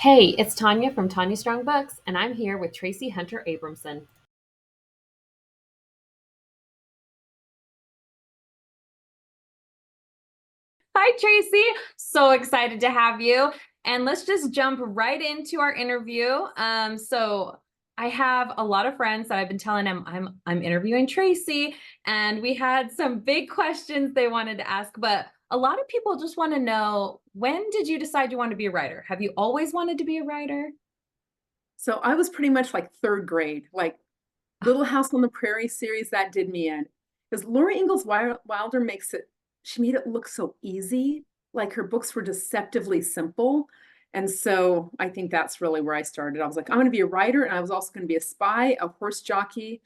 Hey, it's Tanya from Tanya Strong Books, and I'm here with Traci Hunter Abramson. Hi, Traci. So excited to have you. And let's just jump right into our interview. So I have a lot of friends that I've been telling them I'm interviewing Traci, and we had some big questions they wanted to ask, but a lot of people just want to know, when did you decide you want to be a writer? Have you always wanted to be a writer? So I was pretty much like third grade, like Little House on the Prairie series that did me in. Because Laura Ingalls Wilder makes it, she made it look so easy. Like her books were deceptively simple. And so I think that's really where I started. I was like, I'm going to be a writer, and I was also going to be a spy, a horse jockey,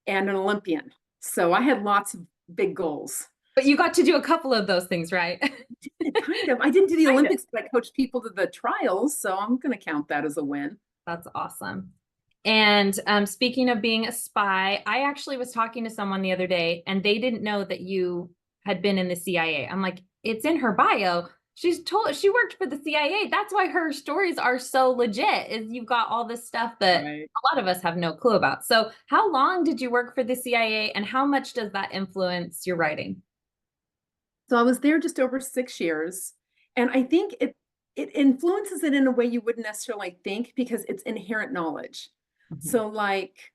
and an Olympian. So I had lots of big goals. But you got to do a couple of those things, right? Kind of. I didn't do the Kind of. Olympics, but I coached people to the trials. So I'm going to count that as a win. That's awesome. And speaking of being a spy, I actually was talking to someone the other day and they didn't know that you had been in the CIA. I'm like, it's in her bio. She worked for the CIA. That's why her stories are so legit, is you've got all this stuff that Right. a lot of us have no clue about. So how long did you work for the CIA and how much does that influence your writing? So I was there just over 6 years, and I think it influences it in a way you wouldn't necessarily think because it's inherent knowledge. Mhm. So like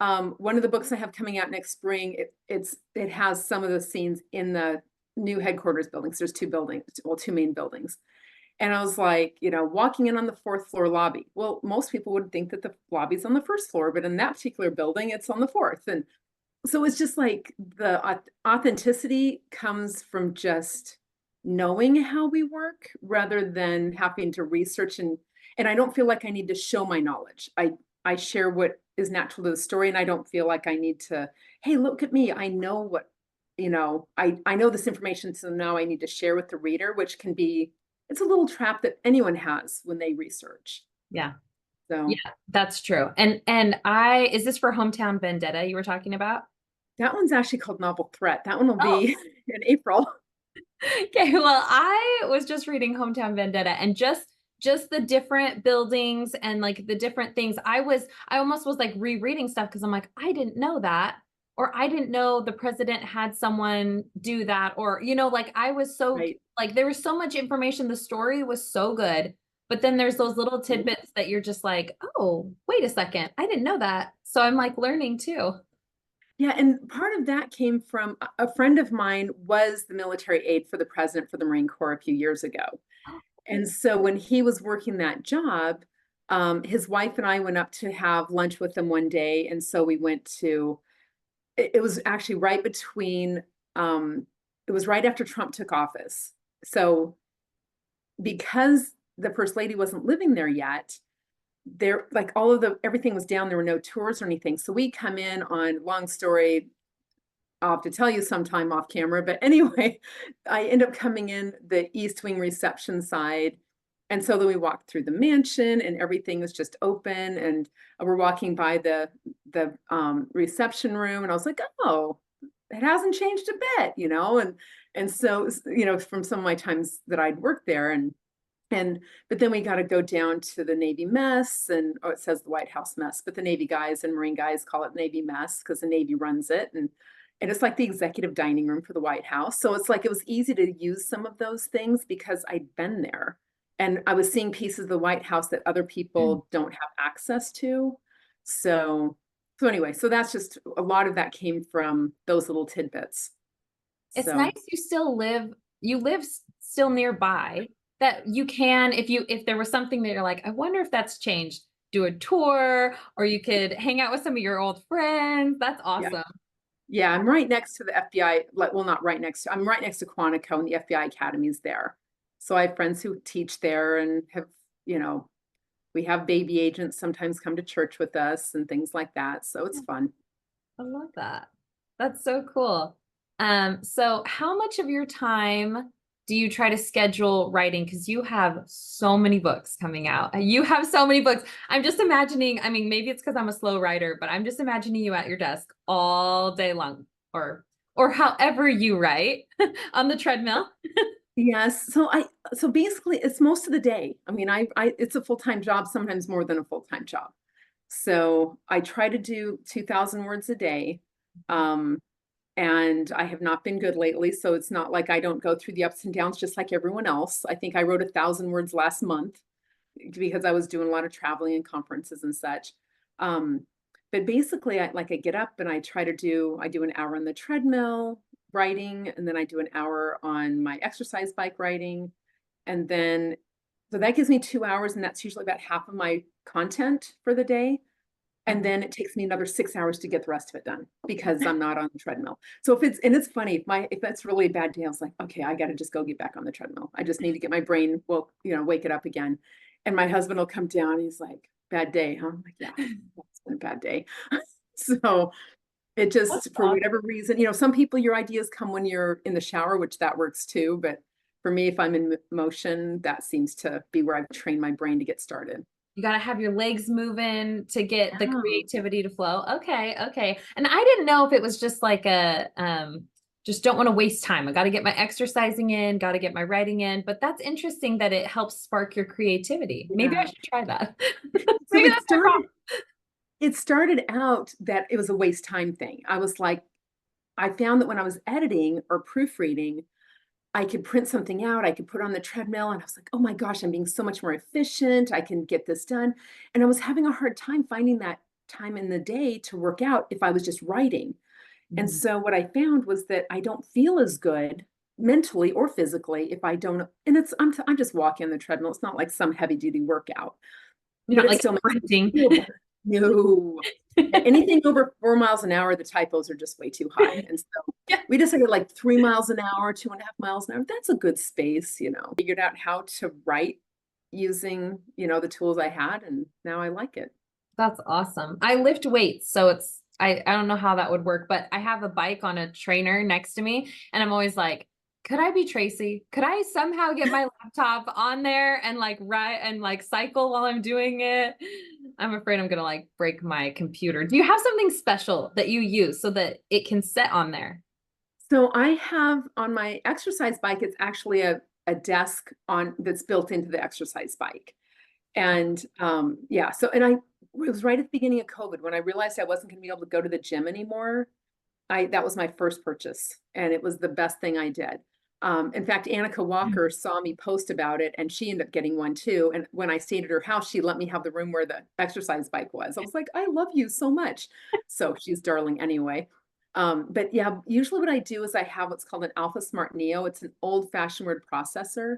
one of the books I have coming out next spring, it has some of the scenes in the new headquarters buildings. There's two buildings, well, two main buildings. And I was like, walking in on the fourth floor lobby. Well, most people would think that the lobby's on the first floor, but in that particular building, it's on the fourth. And so it's just like the authenticity comes from just knowing how we work rather than having to research, and I don't feel like I need to show my knowledge. I share what is natural to the story, and I don't feel like I need to, hey, look at me, I know what, I know this information, so now I need to share with the reader, which can be, it's a little trap that anyone has when they research. Yeah. Yeah, So that's true. And is this for Hometown Vendetta you were talking about? that one's actually called Novel Threat. That one will Oh, be in April. okay, well, I was just reading Hometown Vendetta and just the different buildings and like the different things. I almost was like rereading stuff because I'm like, I didn't know that, or I didn't know the president had someone do that, or like I was so Right. like there was so much information. The story was so good, but then there's those little tidbits that you're just like, oh, wait a second, I didn't know that. So I'm like learning too. Yeah, and part of that came from a friend of mine was the military aide for the president for the Marine Corps a few years ago. Oh, And so when he was working that job, his wife and I went up to have lunch with him one day. And so we went to, it was actually right between, it was right after Trump took office. So because the first lady wasn't living there yet, there, like all of the, everything was down, there were no tours or anything. So we come in on, long story, I'll have to tell you sometime off camera. But anyway, I end up coming in the East Wing reception side. And so then we walked through the mansion and everything was just open. And we're walking by the reception room. And I was like, oh, it hasn't changed a bit. And so, from some of my times that I'd worked there, and but then we got to go down to the Navy mess, and oh, it says the White House mess, but the Navy guys and Marine guys call it Navy mess because the Navy runs it, and it's like the executive dining room for the White House. So it's like it was easy to use some of those things because I'd been there, and I was seeing pieces of the White House that other people don't have access to. So anyway, so that's just a lot of that came from those little tidbits. it's nice So you live still nearby, that you can, if there was something that you're like, I wonder if that's changed, do a tour, or you could hang out with some of your old friends. That's yeah. awesome. Yeah, I'm right next to the FBI, like, well, not right next to, I'm right next to Quantico, and the FBI Academy is there. So I have friends who teach there and have, you know, we have baby agents sometimes come to church with us and things like that. So it's fun. I love that. That's so cool. So how much of your time do you try to schedule writing? Because you have so many books coming out. You have so many books. I'm just imagining, I mean, maybe it's because I'm a slow writer, but I'm just imagining you at your desk all day long, or however you write on the treadmill. Yes. So basically it's most of the day. I mean, it's a full-time job, sometimes more than a full-time job. So I try to do 2,000 words a day. Um, and I have not been good lately. So it's not like I don't go through the ups and downs just like everyone else. I think I wrote 1,000 words last month because I was doing a lot of traveling and conferences and such. Um, but basically, I get up and I do an hour on the treadmill writing, and then I do an hour on my exercise bike writing. And then, so that gives me 2 hours, and that's usually about half of my content for the day. And then it takes me another 6 hours to get the rest of it done because I'm not on the treadmill. So and it's funny, if that's really a bad day, I was like, okay, I got to just go get back on the treadmill. I just need to get my brain, well, wake it up again. And my husband will come down. He's like, bad day, huh? I'm like, yeah, it's been a bad day. So it That's just, for awesome. whatever reason, some people, your ideas come when you're in the shower, which that works too. But for me, if I'm in motion, that seems to be where I've trained my brain to get started. You got to have your legs moving to get the Yeah. creativity to flow. Okay, okay. And I didn't know if it was just like a just don't want to waste time. I got to get my exercising in, got to get my writing in, but that's interesting that it helps spark your creativity. Maybe I Yeah. should try that. So Maybe that's my problem. it started out that it was a waste time thing. I was like, I found that when I was editing or proofreading, I could print something out, I could put it on the treadmill, and I was like, oh my gosh, I'm being so much more efficient. I can get this done. And I was having a hard time finding that time in the day to work out if I was just writing. And Mhm. so what I found was that I don't feel as good mentally or physically if I don't, and I'm just walking on the treadmill. It's not like some heavy duty workout, You're but not it like still makes me sprinting. feel better. No. Anything over 4 miles an hour, the typos are just way too high. And so Yeah. we decided like 3 miles an hour, 2.5 miles an hour. That's a good space. Figured out how to write using, the tools I had, and now I like it. That's awesome. I lift weights, so I don't know how that would work, but I have a bike on a trainer next to me, and I'm always like, could I be Traci? Could I somehow get my laptop on there and like ride and like cycle while I'm doing it? I'm afraid I'm gonna like break my computer. Do you have something special that you use so that it can set on there? So I have on my exercise bike, it's actually a desk on that's built into the exercise bike. And yeah, it was right at the beginning of COVID when I realized I wasn't going to be able to go to the gym anymore. That was my first purchase, and it was the best thing I did. In fact, Annika Walker saw me post about it, and she ended up getting one too. And when I stayed at her house, she let me have the room where the exercise bike was. I was like, I love you so much. So she's darling anyway. But yeah, usually what I do is I have what's called an Alpha Smart Neo. It's an old-fashioned word processor,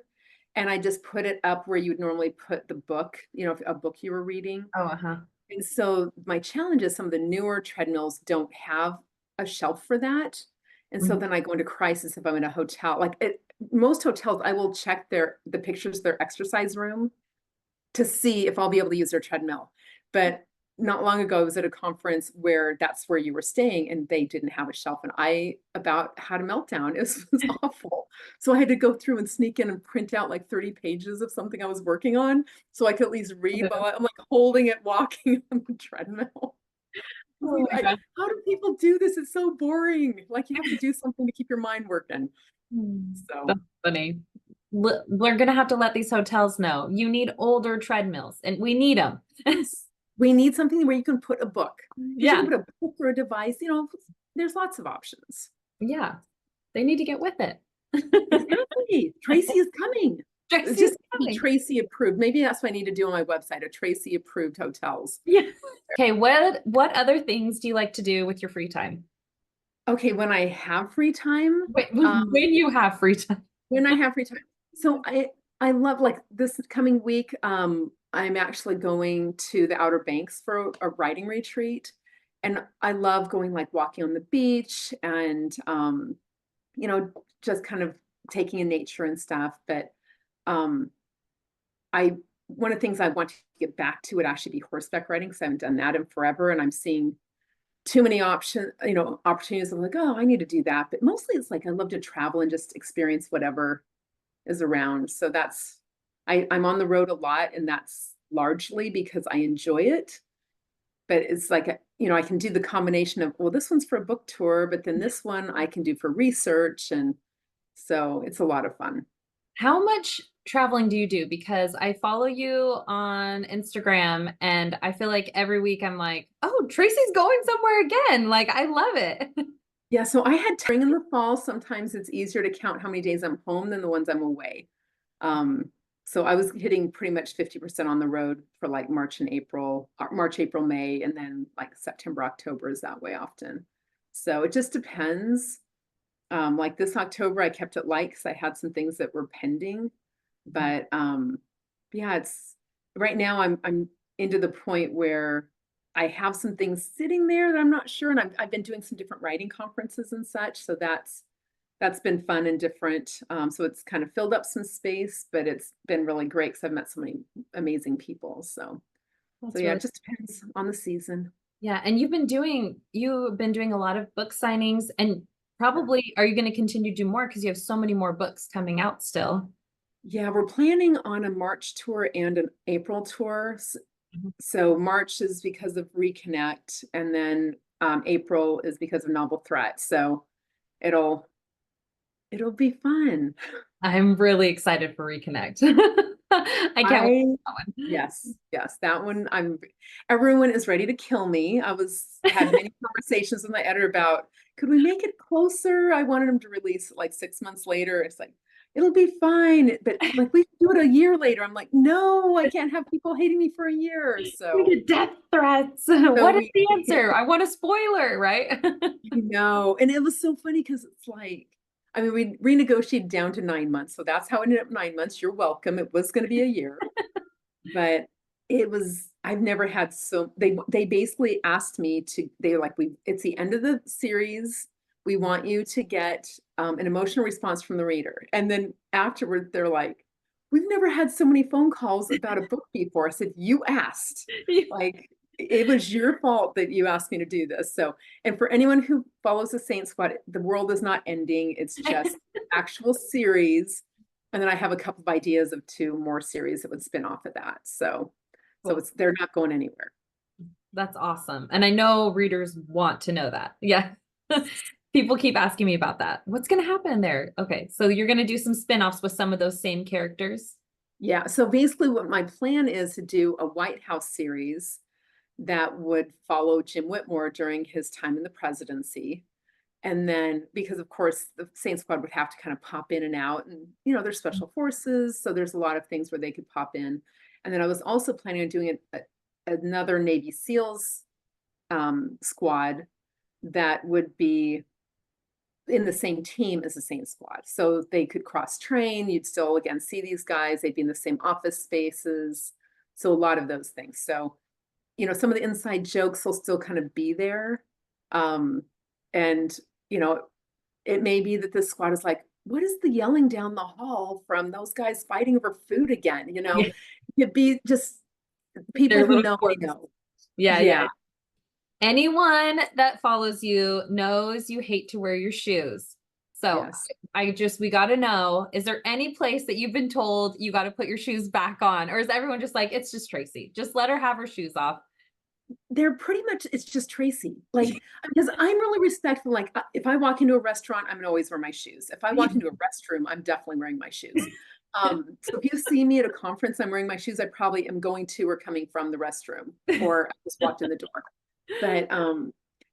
and I just put it up where you would normally put the book, a book you were reading. Oh, uh-huh. And so my challenge is some of the newer treadmills don't have a shelf for that. And so Mhm. then I go into crisis if I'm in a hotel. Most hotels, I will check the pictures of their exercise room to see if I'll be able to use their treadmill. But not long ago, I was at a conference where that's where you were staying and they didn't have a shelf. And I about had a meltdown. It was awful. So I had to go through and sneak in and print out like 30 pages of something I was working on so I could at least read while I'm like holding it, walking on the treadmill. I was Oh my like, gosh. how do people do this? It's so boring. Like you have to do something to keep your mind working. So That's funny. We're gonna have to let these hotels know you need older treadmills, and we need them. yes, we need something where you can put a book because you Yeah, can put a book or a device, there's lots of options. yeah. They need to get with it. Exactly. Tracy is coming. Tracy's Just be coming. Tracy approved. Maybe that's what I need to do on my website, a Tracy approved hotels. Yeah. Okay, what other things do you like to do with your free time? Okay, when I have free time, When you have free time. when I have free time. So I love like this coming week, I'm actually going to the Outer Banks for a writing retreat. And I love going like walking on the beach and you know, just kind of taking in nature and stuff. But um I one of the things I want to get back to would actually be horseback riding because I haven't done that in forever. And I'm seeing too many opportunities. I'm like, oh, I need to do that. But mostly it's like I love to travel and just experience whatever is around. So I'm on the road a lot, and that's largely because I enjoy it. But it's like, I can do the combination of, well, this one's for a book tour, but then this one I can do for research. And so it's a lot of fun. How much traveling do you do? Because I follow you on Instagram and I feel like every week I'm like, oh, Traci's going somewhere again. Like, I love it. Yeah, so I had spring in the fall. Sometimes it's easier to count how many days I'm home than the ones I'm away. Um, so I was hitting pretty much 50% on the road for like March and April, March, April, May, and then like September, October is that way often. So it just depends. Like this October, I kept it light because I had some things that were pending. But yeah, it's right now I'm into the point where I have some things sitting there that I'm not sure, and I've been doing some different writing conferences and such, so that's been fun and different. So it's kind of filled up some space, but it's been really great because I've met so many amazing people. So That's yeah, really, it just depends on the season. yeah. And you've been doing a lot of book signings and probably are you going to continue to do more because you have so many more books coming out still? Yeah, we're planning on a March tour and an April tour. Mhm. So March is because of Reconnect, and then April is because of Novel Threat. So it'll it'll be fun. I'm really excited for Reconnect. I can't wait I for that one. yes, that one everyone is ready to kill me. Had many conversations with my editor about could we make it closer? I wanted him to release it like 6 months later. It's like it'll be fine, but like we should do it a year later. I'm like, no, I can't have people hating me for a year. We So get death threats. so What is we the answer? I want a spoiler, right? no, and it was so funny because it's like, I mean, we renegotiated down to 9 months, so that's how it ended up 9 months. You're welcome. It was going to be a year, but it was. I've never had so. They basically asked me to. They were like, we. It's the end of the series. We want you to get an emotional response from the reader, and then afterward, they're like, we've never had so many phone calls about a book before. I said, you asked. Like it was your fault that you asked me to do this. So, and for anyone who follows the Saint Squad, the world is not ending. It's just actual series. And then I have a couple of ideas of two more series that would spin off of that. So Cool. it's they're not going anywhere. That's awesome. And I know readers want to know that. Yeah. People keep asking me about that. What's going to happen there? Okay. So you're going to do some spin-offs with some of those same characters. Yeah. So basically, what my plan is to do a White House series that would follow Jim Whitmore during his time in the presidency. And then, because of course, the Saint Squad would have to kind of pop in and out, and there's special forces, so there's a lot of things where they could pop in. And then I was also planning on doing another Navy SEALs squad that would be in the same team as the Saint Squad, so they could cross train. You'd still again see these guys; they'd be in the same office spaces. So a lot of those things. So some of the inside jokes will still kind of be there. And, you know, it may be that this squad is like, what is the yelling down the hall from those guys fighting over food again? Yeah. It'd be just people They're who little know, they quirks. know. Yeah. Yeah. Yeah. Anyone that follows you knows you hate to wear your shoes. So Yes. we got to know, is there any place that you've been told you got to put your shoes back on? Or is everyone just like, it's just Traci. Just let her have her shoes off. They're pretty much, it's just Traci. Like, because I'm really respectful. Like, if I walk into a restaurant, I'm gonna always wear my shoes. If I walk into a restroom, I'm definitely wearing my shoes. So if you see me at a conference, I'm wearing my shoes, I probably am going to or coming from the restroom, or I just walked in the door. But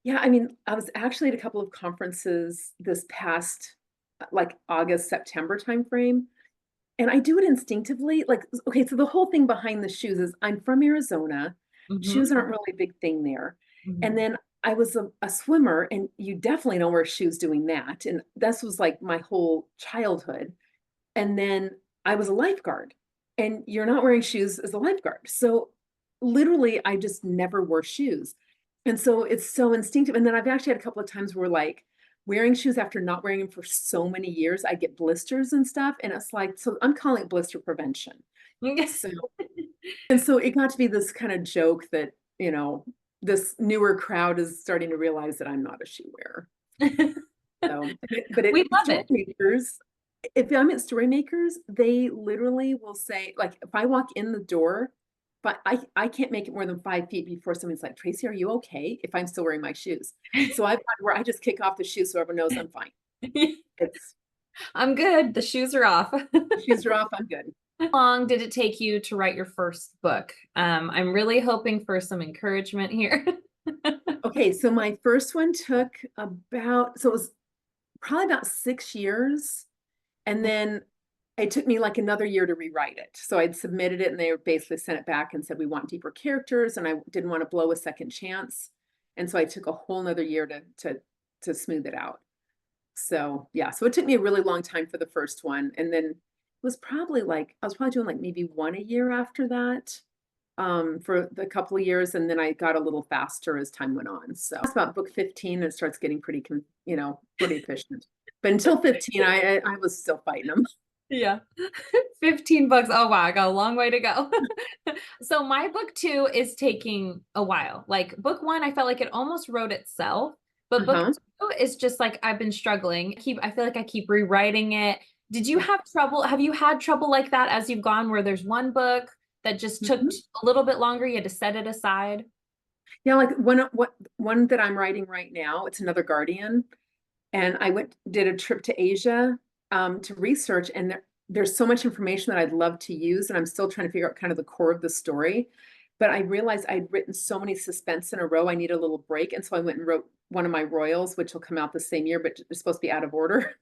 yeah, I mean, I was actually at a couple of conferences this past like August, September timeframe. And I do it instinctively. Like, okay, so the whole thing behind the shoes is I'm from Arizona. Mhm. Shoes aren't really a big thing there. And Mhm. then I was a swimmer, and you definitely don't wear shoes doing that. And this was like my whole childhood. And then I was a lifeguard, and you're not wearing shoes as a lifeguard. So literally, I just never wore shoes. And so it's so instinctive. And then I've actually had a couple of times where like wearing shoes after not wearing them for so many years, I get blisters and stuff. And it's like, so I'm calling it blister prevention. So, and so it got to be this kind of joke that, this newer crowd is starting to realize that I'm not a shoe wearer. So, but We love story it. makers, if I'm at story makers, they literally will say, like, if I walk in the door, but I can't make it more than 5 feet before someone's like, Traci, are you okay? If I'm still wearing my shoes. So I've got where I just kick off the shoes so everyone knows I'm fine. It's I'm good. The shoes are off. Shoes are off, I'm good. How long did it take you to write your first book? I'm really hoping for some encouragement here. Okay, so my first one took so it was probably about 6 years. And then it took me like another year to rewrite it. So I'd submitted it and they basically sent it back and said, we want deeper characters. And I didn't want to blow a second chance. And so I took a whole nother year to smooth it out. So yeah, so it took me a really long time for the first one. And then it was probably like, I was probably doing like maybe one a year after that, for the couple of years. And then I got a little faster as time went on. So it's about book 15, it starts getting pretty, pretty efficient. But until 15, I was still fighting them. Yeah. 15 books. Oh wow, I got a long way to go. So my book two is taking a while. Like book one, I felt like it almost wrote itself, but book Uh-huh. two is just like I've been struggling. I feel like I keep rewriting it. Did you have trouble? Have you had trouble like that as you've gone where there's one book that just took Mhm. a little bit longer, you had to set it aside? Yeah, like one that I'm writing right now, it's another Guardian. And I did a trip to Asia to research, and there's so much information that I'd love to use, and I'm still trying to figure out kind of the core of the story. But I realized I'd written so many suspense in a row, I need a little break. And so I went and wrote one of my royals, which will come out the same year, but it's supposed to be out of order.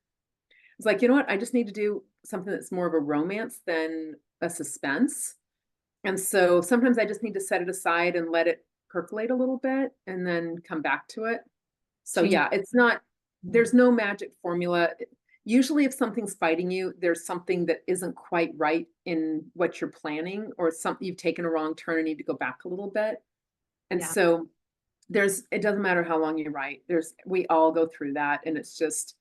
It's like, you know what? I just need to do something that's more of a romance than a suspense. And so sometimes I just need to set it aside and let it percolate a little bit and then come back to it. So Change. yeah, there's no magic formula. Usually if something's fighting you, there's something that isn't quite right in what you're planning, or something you've taken a wrong turn and need to go back a little bit. And Yeah. so it doesn't matter how long you write. We all go through that. And it's just,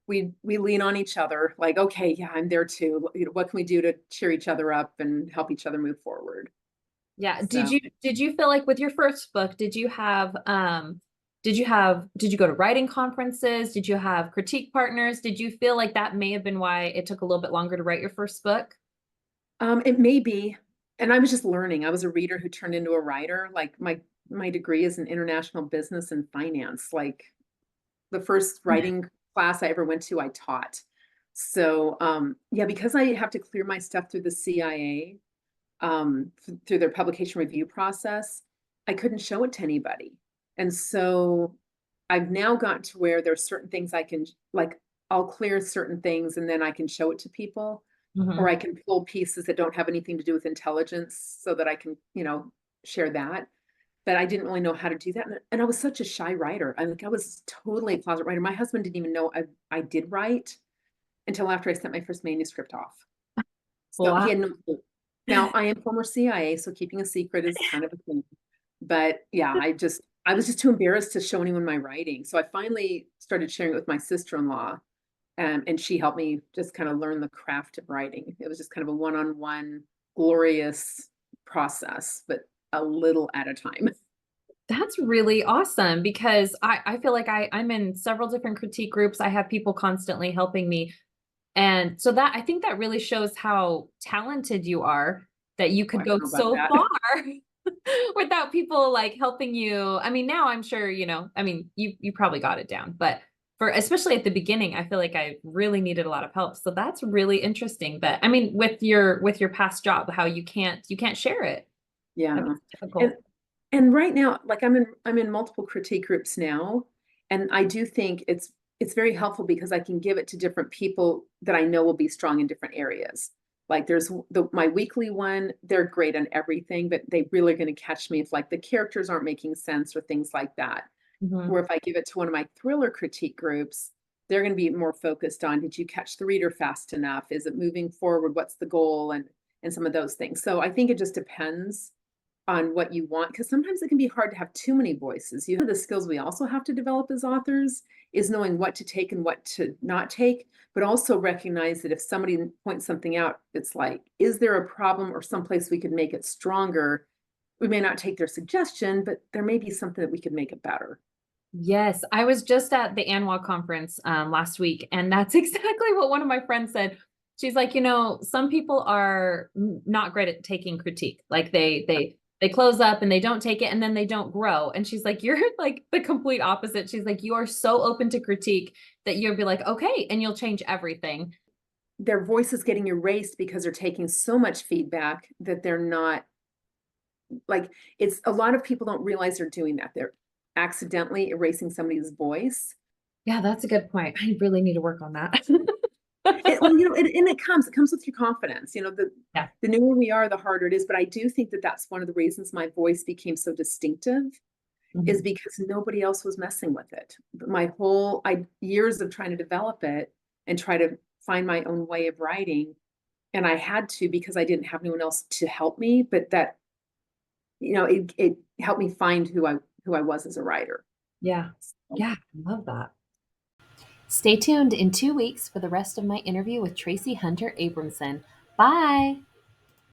we lean on each other like, okay, yeah, I'm there too. What can we do to cheer each other up and help each other move forward? Yeah. So, Did you feel like with your first book, did you go to writing conferences? Did you have critique partners? Did you feel like that may have been why it took a little bit longer to write your first book? it may be, and I was just learning. I was a reader who turned into a writer. Like my degree is in international business and finance. Like the first writing class I ever went to, I taught. So yeah, because I have to clear my stuff through the CIA, through their publication review process, I couldn't show it to anybody. And so I've now gotten to where there's certain things I can, like, I'll clear certain things and then I can show it to people, or Mhm. I can pull pieces that don't have anything to do with intelligence so that I can, share that. But I didn't really know how to do that. And I was such a shy writer. I was totally a closet writer. My husband didn't even know I did write until after I sent my first manuscript off. So he Wow. had no clue. Now, I am former CIA, so keeping a secret is kind of a thing. But yeah, I was just too embarrassed to show anyone my writing. So I finally started sharing it with my sister-in-law, and she helped me just kind of learn the craft of writing. It was just kind of a one-on-one glorious process, but a little at a time. That's really awesome because I feel like I'm in several different critique groups. I have people constantly helping me. And so that I think that really shows how talented you are that you Oh, could I don't go know about so that. far without people like helping you. I mean, now I'm sure, I mean, you probably got it down, but for especially at the beginning, I feel like I really needed a lot of help. So that's really interesting. But I mean, with your past job, how you can't share it. That Yeah. makes it And difficult. and right now, like I'm in multiple critique groups now, and I do think it's very helpful because I can give it to different people that I know will be strong in different areas. Like there's my weekly one, they're great on everything, but they really are going to catch me if like the characters aren't making sense or things like that. Mhm. Or if I give it to one of my thriller critique groups, they're going to be more focused on, did you catch the reader fast enough? Is it moving forward? What's the goal? And some of those things. So I think it just depends on what you want, because sometimes it can be hard to have too many voices. You know, the skills we also have to develop as authors is knowing what to take and what to not take, but also recognize that if somebody points something out, it's like, is there a problem or someplace we could make it stronger? We may not take their suggestion, but there may be something that we could make it better. Yes, I was just at the ANWA conference last week, and that's exactly what one of my friends said. She's like, some people are not great at taking critique. Like they close up and they don't take it and then they don't grow. And she's like, you're like the complete opposite. She's like, you are so open to critique that you'll be like, okay, and you'll change everything. Their voice is getting erased because they're taking so much feedback that they're not like, it's a lot of people don't realize they're doing that. They're accidentally erasing somebody's voice. Yeah, that's a good point. I really need to work on that. Well, and it comes with your confidence. Yeah. The newer we are, the harder it is. But I do think that that's one of the reasons my voice became so distinctive is Mhm. because nobody else was messing with it. My whole years of trying to develop it and try to find my own way of writing, and I had to because I didn't have anyone else to help me. But that it helped me find who I was as a writer. Yeah. So, Yeah. I love that. Stay tuned in 2 weeks for the rest of my interview with Traci Hunter Abramson. Bye.